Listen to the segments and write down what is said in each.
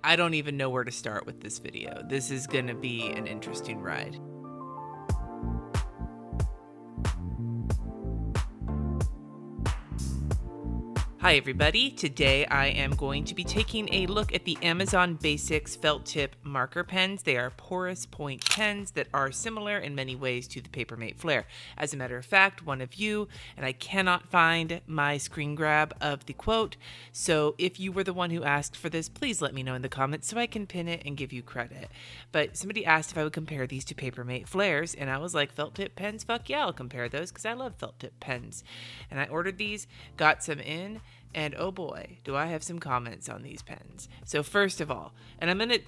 I don't even know where to start with this video. This is gonna be an interesting ride. Hi everybody, today I am going to be taking a look at the Amazon Basics felt tip marker pens. They are porous point pens that are similar in many ways to the Papermate Flair. As a matter of fact, one of you, and I cannot find my screen grab of the quote, so if you were the one who asked for this, please let me know in the comments so I can pin it and give you credit. But somebody asked if I would compare these to Papermate Flairs, and I was like, felt tip pens? Fuck yeah, I'll compare those because I love felt tip pens. And I ordered these, got some in, and oh boy, do I have some comments on these pens. So first of all, and I'm gonna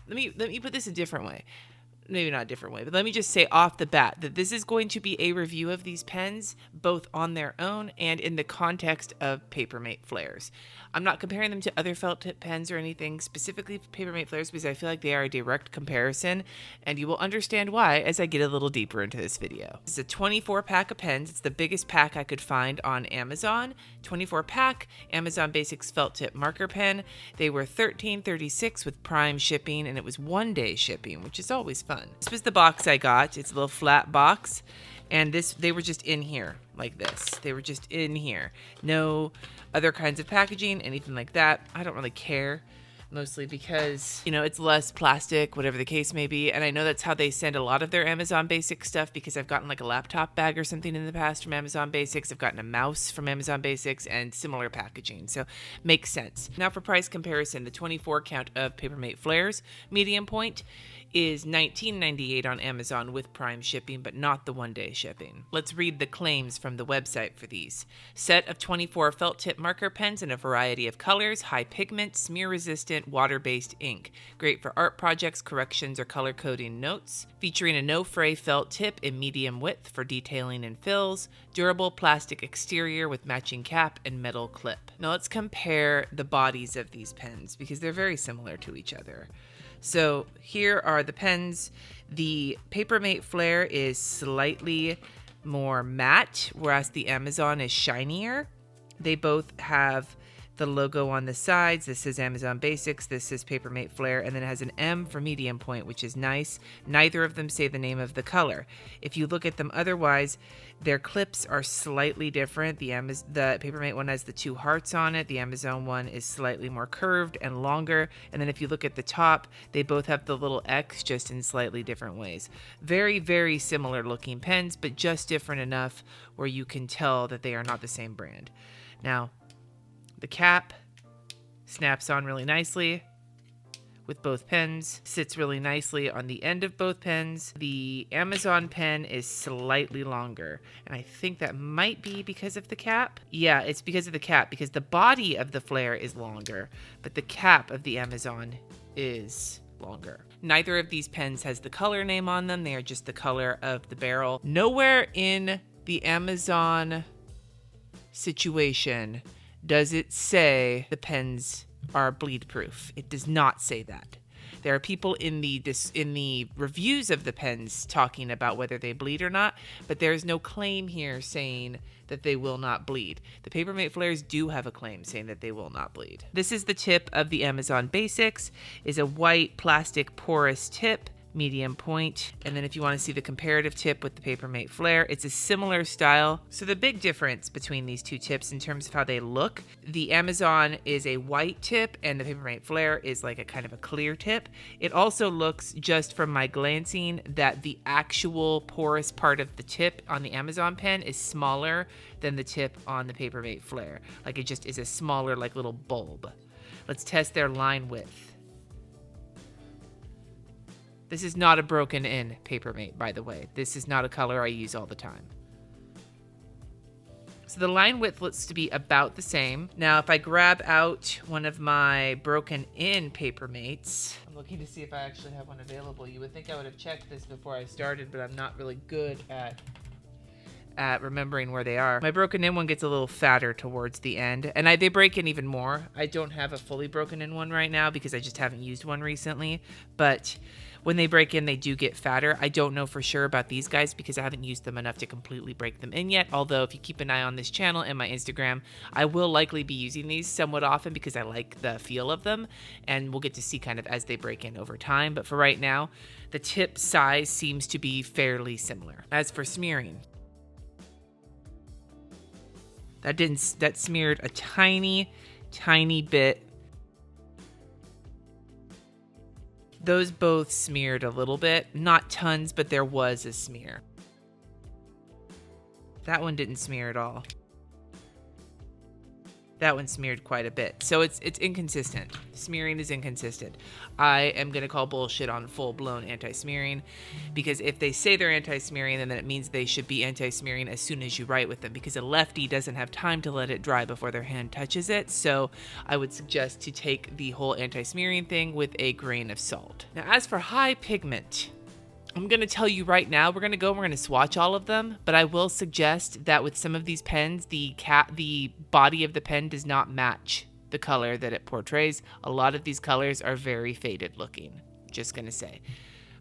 let me put this a different way. Maybe not a different way, but let me just say off the bat that this is going to be a review of these pens, both on their own and in the context of Papermate Flairs. I'm not comparing them to other felt tip pens or anything specifically for Papermate Flairs because I feel like they are a direct comparison, and you will understand why as I get a little deeper into this video. This is a 24 pack of pens. It's the biggest pack I could find on Amazon. 24 pack Amazon Basics felt tip marker pen. They were $13.36 with Prime shipping, and it was 1-day shipping, which is always fun. This was the box I got. It's a little flat box, and they were just in here like this. They were just in here. No other kinds of packaging, anything like that. I don't really care, mostly because, you know, it's less plastic, whatever the case may be. And I know that's how they send a lot of their Amazon Basics stuff, because I've gotten like a laptop bag or something in the past from Amazon Basics. I've gotten a mouse from Amazon Basics and similar packaging. So makes sense. Now for price comparison, the 24 count of Papermate Flairs medium point is $19.98 on Amazon with Prime shipping, but not the 1-day shipping. Let's read the claims from the website for these. Set of 24 felt tip marker pens in a variety of colors, high pigment, smear resistant, water-based ink. Great for art projects, corrections, or color coding notes. Featuring a no-fray felt tip in medium width for detailing and fills. Durable plastic exterior with matching cap and metal clip. Now let's compare the bodies of these pens because they're very similar to each other. So here are the pens. The Papermate Flair is slightly more matte, whereas the Amazon is shinier. They both have the logo on the sides. This is Amazon Basics, this is Papermate Flair, and then it has an M for medium point, which is nice. Neither of them say the name of the color. If you look at them otherwise, their clips are slightly different. The Papermate one has the 2 hearts on it. The Amazon one is slightly more curved and longer. And then if you look at the top, they both have the little X, just in slightly different ways. Very, very similar looking pens, but just different enough where you can tell that they are not the same brand. Now, the cap snaps on really nicely with both pens, sits really nicely on the end of both pens. The Amazon pen is slightly longer, and I think that might be because of the cap. Yeah, it's because of the cap, because the body of the Flair is longer, but the cap of the Amazon is longer. Neither of these pens has the color name on them. They are just the color of the barrel. Nowhere in the Amazon situation does it say the pens are bleed proof. It does not say that. There are people in the reviews of the pens talking about whether they bleed or not, but there's no claim here saying that they will not bleed. The Papermate Flairs do have a claim saying that they will not bleed. This is the tip of the Amazon Basics. Is a white plastic porous tip, medium point. And then if you want to see the comparative tip with the Papermate Flair, it's a similar style. So the big difference between these two tips in terms of how they look, the Amazon is a white tip and the Papermate Flair is like a kind of a clear tip. It also looks, just from my glancing, that the actual porous part of the tip on the Amazon pen is smaller than the tip on the Papermate Flair. Like it just is a smaller, like little bulb. Let's test their line width. This is not a broken in Papermate, by the way. This is not a color I use all the time. So the line width looks to be about the same. Now, if I grab out one of my broken in Papermates, I'm looking to see if I actually have one available. You would think I would have checked this before I started, but I'm not really good at remembering where they are. My broken in one gets a little fatter towards the end, and they break in even more. I don't have a fully broken in one right now because I just haven't used one recently, but When they break in, they do get fatter. I don't know for sure about these guys because I haven't used them enough to completely break them in yet. Although if you keep an eye on this channel and my Instagram, I will likely be using these somewhat often because I like the feel of them, and we'll get to see kind of as they break in over time. But for right now, the tip size seems to be fairly similar. As for smearing, that smeared a tiny bit. Those both smeared a little bit, not tons, but there was a smear. That one didn't smear at all. That one smeared quite a bit. So it's inconsistent. Smearing is inconsistent. I am going to call bullshit on full-blown anti-smearing, because if they say they're anti-smearing, then it means they should be anti-smearing as soon as you write with them, because a lefty doesn't have time to let it dry before their hand touches it. So I would suggest to take the whole anti-smearing thing with a grain of salt. Now, as for high pigment, I'm going to tell you right now, we're going to swatch all of them, but I will suggest that with some of these pens, the body of the pen does not match the color that it portrays. A lot of these colors are very faded looking, just going to say.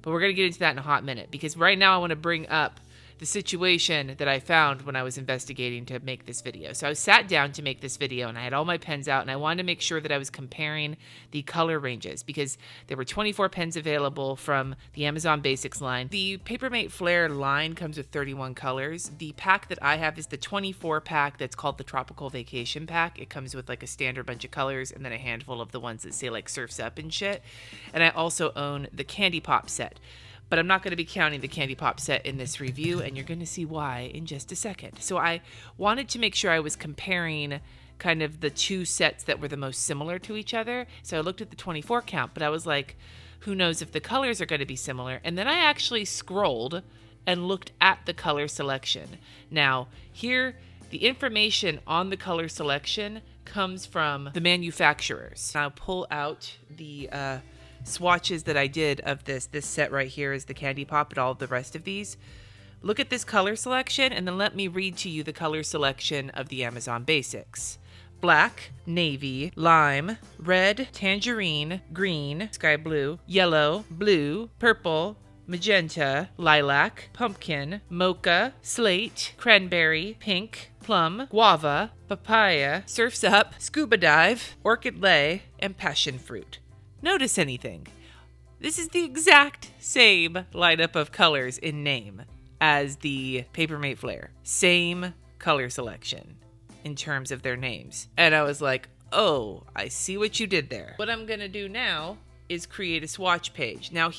But we're going to get into that in a hot minute, because right now I want to bring up the situation that I found when I was investigating to make this video. So I sat down to make this video and I had all my pens out, and I wanted to make sure that I was comparing the color ranges, because there were 24 pens available from the Amazon Basics line. The Papermate Flair line comes with 31 colors. The pack that I have is the 24 pack that's called the Tropical Vacation Pack. It comes with like a standard bunch of colors and then a handful of the ones that say like Surf's Up and shit. And I also own the Candy Pop set. But I'm not going to be counting the Candy Pop set in this review, and you're going to see why in just a second. So I wanted to make sure I was comparing kind of the two sets that were the most similar to each other. So I looked at the 24 count, but I was like, who knows if the colors are going to be similar? And then I actually scrolled and looked at the color selection. Now, here, the information on the color selection comes from the manufacturers. I'll pull out the swatches that I did of this set right here is the Candy Pop, and all of the rest of these. Look at this color selection, and then let me read to you the color selection of the Amazon Basics. Black, navy, lime, red, tangerine, green, sky blue, yellow, blue, purple, magenta, lilac, pumpkin, mocha, slate, cranberry, pink, plum, guava, papaya, surf's up, scuba dive, orchid lay, and passion fruit. Notice anything? This is the exact same lineup of colors in name as the Papermate Flair. Same color selection in terms of their names. And I was like, oh, I see what you did there. What I'm going to do now is create a swatch page. Now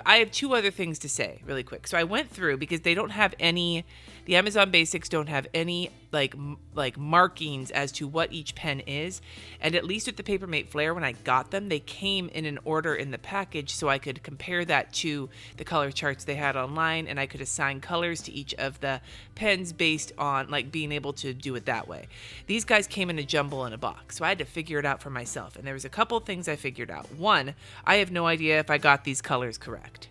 I have two other things to say really quick. So I went through, because they don't have any, the Amazon Basics don't have any like markings as to what each pen is. And at least with the Papermate Flair, when I got them, they came in an order in the package, so I could compare that to the color charts they had online, and I could assign colors to each of the pens based on like being able to do it that way. These guys came in a jumble in a box, so I had to figure it out for myself. And there was a couple things I figured out. One, I have no idea if I got these colors correct.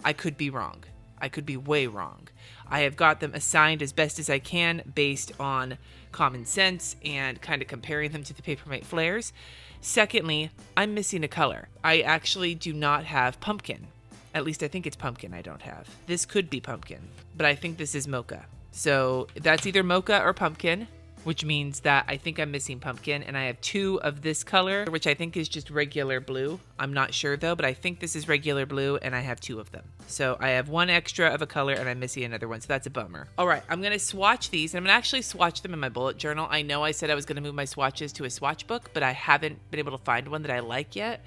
I could be wrong. I could be way wrong. I have got them assigned as best as I can based on common sense and kind of comparing them to the Papermate Flairs. Secondly, I'm missing a color. I actually do not have pumpkin. At least I think it's pumpkin I don't have. This could be pumpkin, but I think this is mocha. So that's either mocha or pumpkin, which means that I think I'm missing pumpkin, and I have two of this color, which I think is just regular blue. I'm not sure though, but I think this is regular blue, and I have two of them. So I have one extra of a color, and I'm missing another one, so that's a bummer. All right, I'm gonna swatch these, and I'm gonna actually swatch them in my bullet journal. I know I said I was gonna move my swatches to a swatch book, but I haven't been able to find one that I like yet.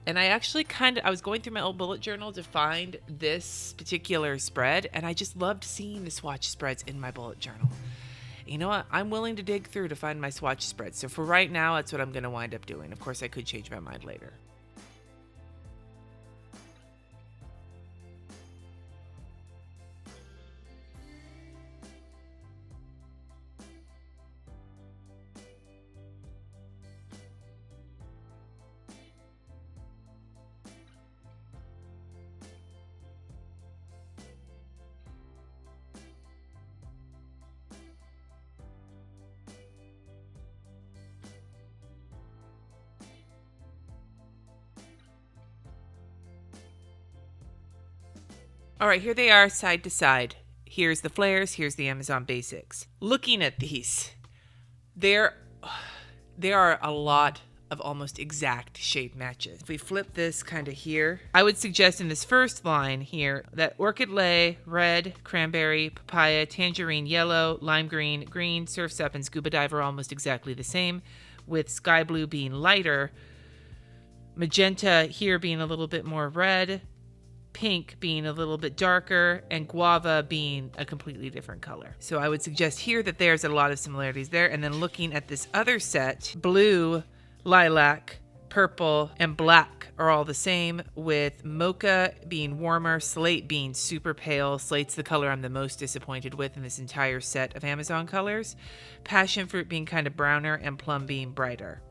And I actually I was going through my old bullet journal to find this particular spread, and I just loved seeing the swatch spreads in my bullet journal. You know what? I'm willing to dig through to find my swatch spread. So for right now, that's what I'm going to wind up doing. Of course, I could change my mind later. All right, here they are side to side. Here's the Flairs, here's the Amazon Basics. Looking at these, there are a lot of almost exact shade matches. If we flip this kind of here, I would suggest in this first line here that Orchid Lay, red, cranberry, papaya, tangerine, yellow, lime green, green, Surf's Up, and Scuba Dive are almost exactly the same, with sky blue being lighter, magenta here being a little bit more red, pink being a little bit darker, and guava being a completely different color. So I would suggest here that there's a lot of similarities there. And then looking at this other set, blue, lilac, purple, and black are all the same, with mocha being warmer, slate being super pale. Slate's the color I'm the most disappointed with in this entire set of Amazon colors. Passion fruit being kind of browner, and plum being brighter.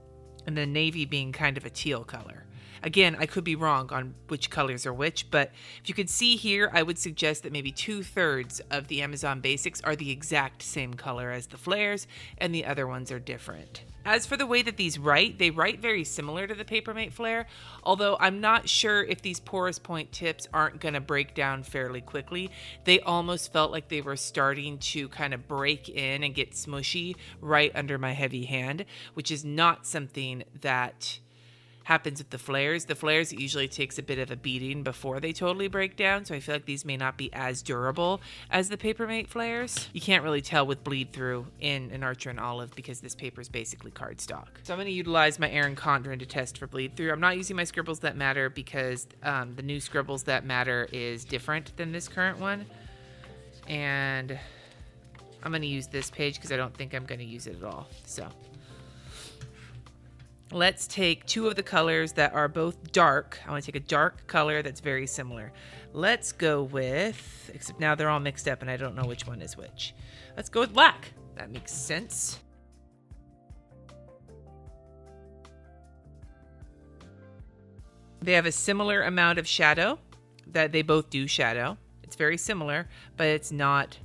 And then navy being kind of a teal color. Again, I could be wrong on which colors are which, but if you could see here, I would suggest that maybe 2/3 of the Amazon Basics are the exact same color as the Flairs, and the other ones are different. As for the way that these write, they write very similar to the Papermate Flair, although I'm not sure if these porous point tips aren't going to break down fairly quickly. They almost felt like they were starting to kind of break in and get smushy right under my heavy hand, which is not something that happens with the Flairs. The Flairs, it usually takes a bit of a beating before they totally break down, so I feel like these may not be as durable as the Papermate Flairs. You can't really tell with bleed through in an Archer and Olive because this paper is basically cardstock. So I'm going to utilize my Erin Condren to test for bleed through. I'm not using my Scribbles That Matter because the new Scribbles That Matter is different than this current one. And I'm going to use this page because I don't think I'm going to use it at all. So let's take two of the colors that are both dark. I want to take a dark color that's very similar. Let's go with, except now they're all mixed up and I don't know which one is which. Let's go with black. That makes sense. They have a similar amount of shadow, that they both do shadow. It's very similar, but it's not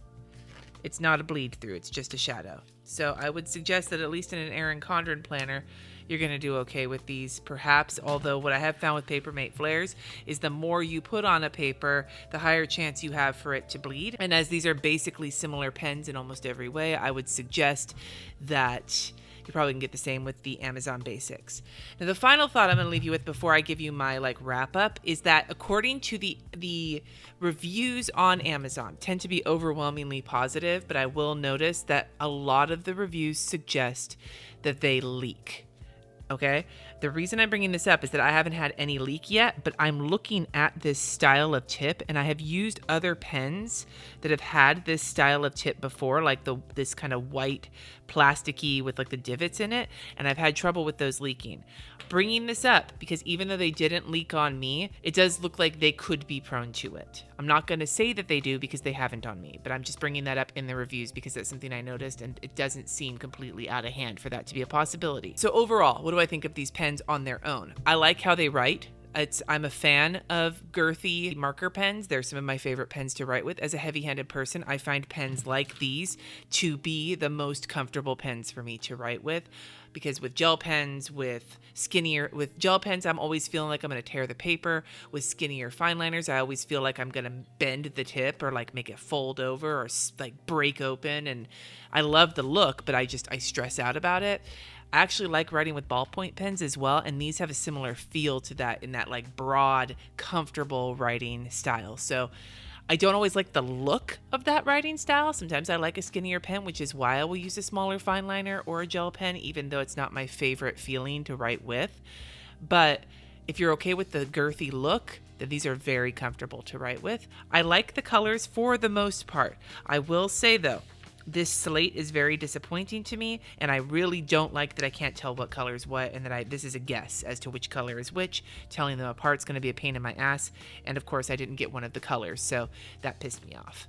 a bleed through. It's just a shadow. So I would suggest that at least in an Erin Condren planner, you're going to do okay with these, perhaps. Although what I have found with Papermate Flairs is the more you put on a paper, the higher chance you have for it to bleed. And as these are basically similar pens in almost every way, I would suggest that you probably can get the same with the Amazon Basics. Now, the final thought I'm going to leave you with before I give you my wrap up is that according to the reviews on Amazon tend to be overwhelmingly positive, but I will notice that a lot of the reviews suggest that they leak. Okay, the reason I'm bringing this up is that I haven't had any leak yet, but I'm looking at this style of tip, and I have used other pens that have had this style of tip before, like this kind of white plasticky with like the divots in it, and I've had trouble with those leaking. Bringing this up because even though they didn't leak on me, it does look like they could be prone to it. I'm not going to say that they do because they haven't on me, but I'm just bringing that up in the reviews because that's something I noticed, and it doesn't seem completely out of hand for that to be a possibility. So overall, what do I think of these pens on their own? I like how they write. I'm a fan of girthy marker pens. They're some of my favorite pens to write with. As a heavy-handed person, I find pens like these to be the most comfortable pens for me to write with, because with gel pens, with gel pens, I'm always feeling like I'm going to tear the paper. With skinnier fine liners, I always feel like I'm going to bend the tip or like make it fold over or like break open. And I love the look, but I stress out about it. I actually like writing with ballpoint pens as well, and these have a similar feel to that in that like broad, comfortable writing style. So I don't always like the look of that writing style. Sometimes I like a skinnier pen, which is why I will use a smaller fine liner or a gel pen, even though it's not my favorite feeling to write with. But if you're okay with the girthy look, then these are very comfortable to write with. I like the colors for the most part. I will say though, this slate is very disappointing to me, and I really don't like that I can't tell what color is what, and that this is a guess as to which color is which. Telling them apart is going to be a pain in my ass, and of course I didn't get one of the colors, so that pissed me off.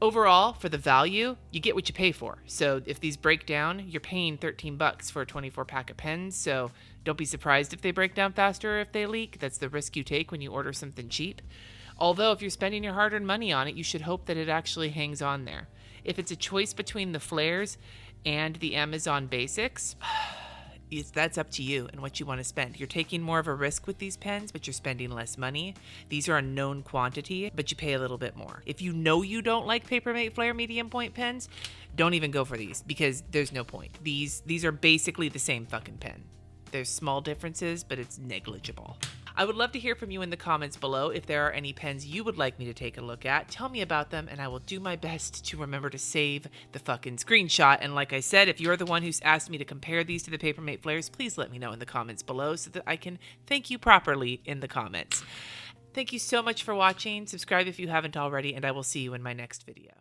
Overall, for the value, you get what you pay for. So if these break down, you're paying $13 for a 24 pack of pens, so don't be surprised if they break down faster or if they leak. That's the risk you take when you order something cheap. Although if you're spending your hard-earned money on it, you should hope that it actually hangs on there. If it's a choice between the Flairs and the Amazon Basics, that's up to you and what you want to spend. You're taking more of a risk with these pens, but you're spending less money. These are a known quantity, but you pay a little bit more. If you know you don't like Papermate Flair medium point pens, don't even go for these because there's no point. These are basically the same fucking pen. There's small differences, but it's negligible. I would love to hear from you in the comments below if there are any pens you would like me to take a look at. Tell me about them and I will do my best to remember to save the fucking screenshot. And like I said, if you're the one who's asked me to compare these to the Papermate Flairs, please let me know in the comments below so that I can thank you properly in the comments. Thank you so much for watching. Subscribe if you haven't already, and I will see you in my next video.